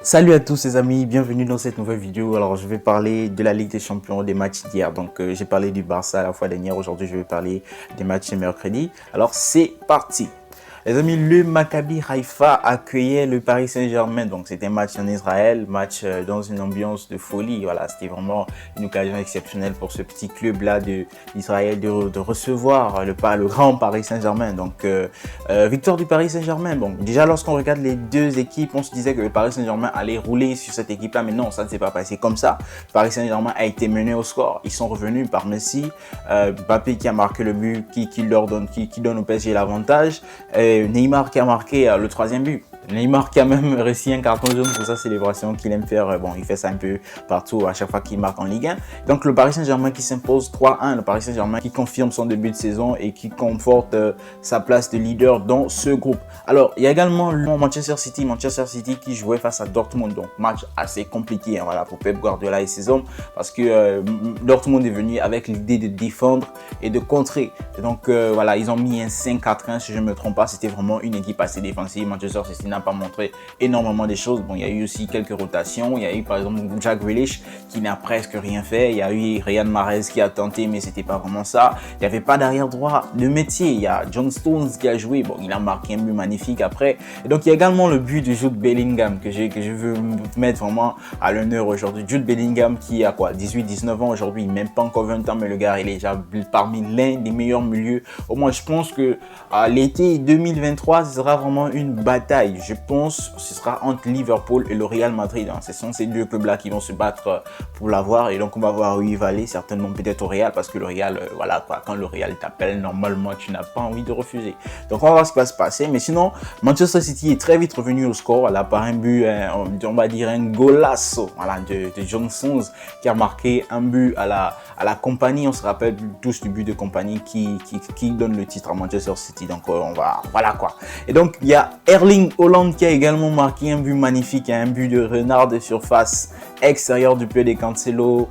Salut à tous les amis, bienvenue dans cette nouvelle vidéo. Alors je vais parler de la Ligue des Champions, des matchs d'hier. Donc j'ai parlé du Barça la fois dernière, aujourd'hui je vais parler des matchs de mercredi. Alors c'est parti. Les amis, le Maccabi Haïfa accueillait le Paris Saint-Germain. Donc, c'était un match en Israël, match dans une ambiance de folie. Voilà, c'était vraiment une occasion exceptionnelle pour ce petit club-là d'Israël de recevoir le grand Paris Saint-Germain. Donc, victoire du Paris Saint-Germain. Bon, déjà, lorsqu'on regarde les deux équipes, on se disait que le Paris Saint-Germain allait rouler sur cette équipe-là. Mais non, ça ne s'est pas passé comme ça. Le Paris Saint-Germain a été mené au score. Ils sont revenus par Messi, Mbappé qui a marqué le but, qui donne au PSG l'avantage. Neymar qui a marqué le troisième but. Neymar qui a même réussi un carton jaune pour sa célébration qu'il aime faire. Bon, il fait ça un peu partout à chaque fois qu'il marque en Ligue 1. Donc le Paris Saint-Germain qui s'impose 3-1. Le Paris Saint-Germain qui confirme son début de saison et qui conforte sa place de leader dans ce groupe. Alors, il y a également le Manchester City qui jouait face à Dortmund. Donc match assez compliqué voilà, pour Pep Guardiola et ses hommes parce que Dortmund est venu avec l'idée de défendre et de contrer. Et donc voilà, ils ont mis un 5-4-1 si je ne me trompe pas. C'était vraiment une équipe assez défensive. Manchester City n'a pas montré énormément de choses. Bon, il y a eu aussi quelques rotations. Il y a eu par exemple Jack Grealish qui n'a presque rien fait. Il y a eu Riyad Mahrez qui a tenté, mais c'était pas vraiment ça. Il n'y avait pas d'arrière droit de métier. Il y a John Stones qui a joué. Bon, il a marqué un but magnifique après. Et donc, il y a également le but de Jude Bellingham que je veux mettre vraiment à l'honneur aujourd'hui. Jude Bellingham qui a quoi, 18-19 ans aujourd'hui, même pas encore 20 ans, mais le gars, il est déjà parmi l'un des meilleurs milieux. Au moins, je pense que à l'été 2023, ce sera vraiment une bataille. Je pense que ce sera entre Liverpool et le Real Madrid. Ce sont ces deux clubs-là qui vont se battre pour l'avoir. Et donc, on va voir où il va aller. Certainement peut-être au Real parce que le Real, voilà quoi, quand le Real t'appelle, normalement, tu n'as pas envie de refuser. Donc, on va voir ce qui va se passer. Mais sinon, Manchester City est très vite revenu au score. Elle a par un but, on va dire un golasso voilà, de John Stones qui a marqué un but à la compagnie. On se rappelle tous du but de compagnie qui donne le titre à Manchester City. Donc, voilà quoi. Et donc, il y a Erling Haaland qui a également marqué un but magnifique, un but de renard de surface extérieur du pied de Cancelo.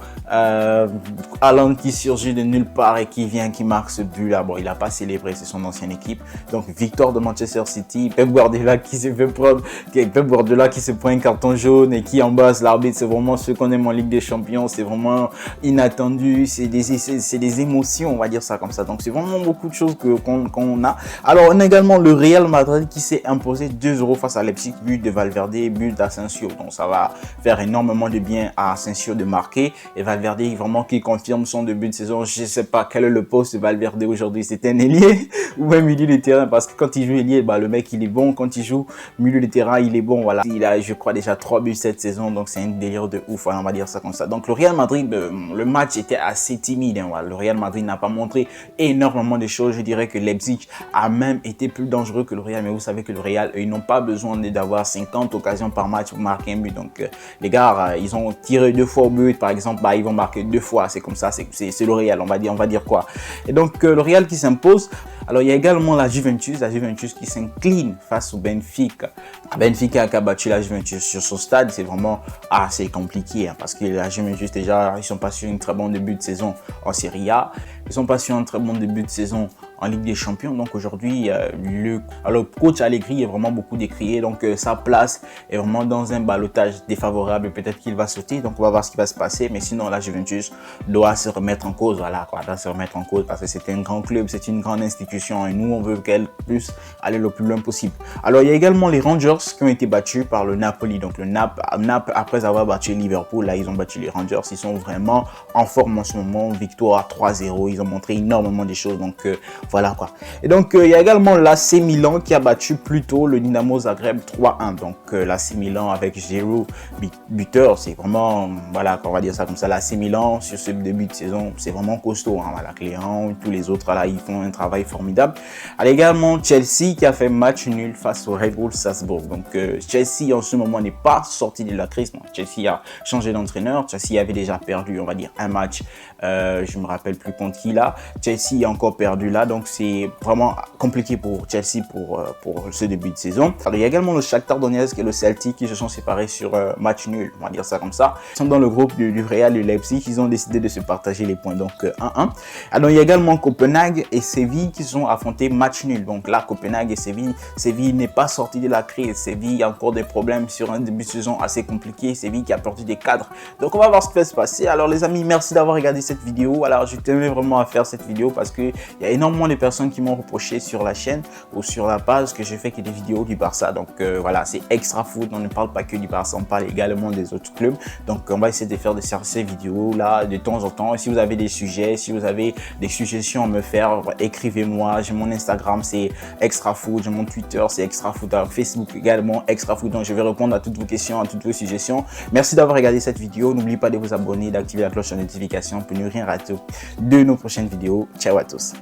Haaland qui surgit de nulle part et qui marque ce but là. Bon, il n'a pas célébré, c'est son ancienne équipe. Donc, victoire de Manchester City. Pep Guardiola qui se fait prendre, Pep Guardiola qui se prend un carton jaune et qui embrasse l'arbitre. C'est vraiment ce qu'on aime en Ligue des Champions. C'est vraiment inattendu. C'est des émotions, on va dire ça comme ça. Donc, c'est vraiment beaucoup de choses qu'on a. Alors, on a également le Real Madrid qui s'est imposé 2-0 face à Leipzig, but de Valverde, but d'Asensio. Donc ça va faire énormément de bien à Asensio de marquer. Et Valverde vraiment qui confirme son début de saison. Je ne sais pas quel est le poste de Valverde aujourd'hui. C'est un ailier ou un milieu de terrain parce que quand il joue ailier, le mec il est bon. Quand il joue milieu de terrain, il est bon. Voilà. Il a, je crois, déjà 3 buts cette saison. Donc c'est un délire de ouf. Voilà, on va dire ça comme ça. Donc le Real Madrid, le match était assez timide. Voilà. Le Real Madrid n'a pas montré énormément de choses. Je dirais que Leipzig a même été plus dangereux que le Real. Mais vous savez que le Real, ils n'ont pas besoin d'avoir 50 occasions par match pour marquer un but. Donc les gars, ils ont tiré 2 fois au but par exemple, ils vont marquer 2 fois. C'est comme ça, c'est le Real, on va dire quoi. Et donc le Real qui s'impose. Alors il y a également la Juventus qui s'incline face au Benfica. Benfica qui a battu la Juventus sur son stade, c'est vraiment assez compliqué parce que la Juventus déjà, ils sont pas sur une très bonne début de saison en Serie A. Ils sont pas sur un très bon début de saison en Ligue des Champions. Donc aujourd'hui, le coach Allegri est vraiment beaucoup décrié. Donc sa place est vraiment dans un ballottage défavorable. Peut-être qu'il va sauter. Donc on va voir ce qui va se passer. Mais sinon, la Juventus doit se remettre en cause. Voilà, quoi, doit se remettre en cause parce que c'est un grand club, c'est une grande institution. Et nous, on veut qu'elle puisse aller le plus loin possible. Alors il y a également les Rangers qui ont été battus par le Napoli. Donc le Naples, après avoir battu Liverpool, là ils ont battu les Rangers. Ils sont vraiment en forme en ce moment. Victoire 3-0. Ils ont montré énormément de choses. Donc voilà quoi. Et donc il y a également l'AC Milan qui a battu plus tôt le Dynamo Zagreb 3-1. Donc l'AC Milan avec Giroud buteur, c'est vraiment, voilà, on va dire ça comme ça. L'AC Milan sur ce début de saison, c'est vraiment costaud. Voilà, Clément, tous les autres là, ils font un travail formidable. Il y a également Chelsea qui a fait match nul face au Red Bull Salzbourg. Donc Chelsea en ce moment n'est pas sorti de la crise. Bon, Chelsea a changé d'entraîneur. Chelsea avait déjà perdu, on va dire, un match. Je me rappelle plus contre qui là. Chelsea a encore perdu là. Donc donc c'est vraiment compliqué pour Chelsea pour ce début de saison. Alors, il y a également le Shakhtar Donetsk et le Celtic qui se sont séparés sur match nul, on va dire ça comme ça. Ils sont dans le groupe du Real et Leipzig, ils ont décidé de se partager les points, donc 1-1. Alors il y a également Copenhague et Séville qui se sont affrontés match nul. Donc là, Copenhague et Séville n'est pas sorti de la crise. Séville a encore des problèmes sur un début de saison assez compliqué. Séville qui a perdu des cadres. Donc on va voir ce qui va se passer. Alors les amis, merci d'avoir regardé cette vidéo. Alors je tenais vraiment à faire cette vidéo parce que il y a énormément de personnes qui m'ont reproché sur la chaîne ou sur la page que je fais que des vidéos du Barça. Donc voilà, c'est Extra Foot. On ne parle pas que du Barça, on parle également des autres clubs. Donc on va essayer de faire ces vidéos là de temps en temps. Si vous avez des sujets, si vous avez des suggestions à me faire, écrivez-moi. J'ai mon Instagram, c'est Extra Foot. J'ai mon Twitter, c'est Extra Foot. Facebook également, Extra Foot. Donc je vais répondre à toutes vos questions, à toutes vos suggestions. Merci d'avoir regardé cette vidéo. N'oubliez pas de vous abonner, d'activer la cloche de notification pour ne rien rater de nos prochaines vidéos. Ciao à tous.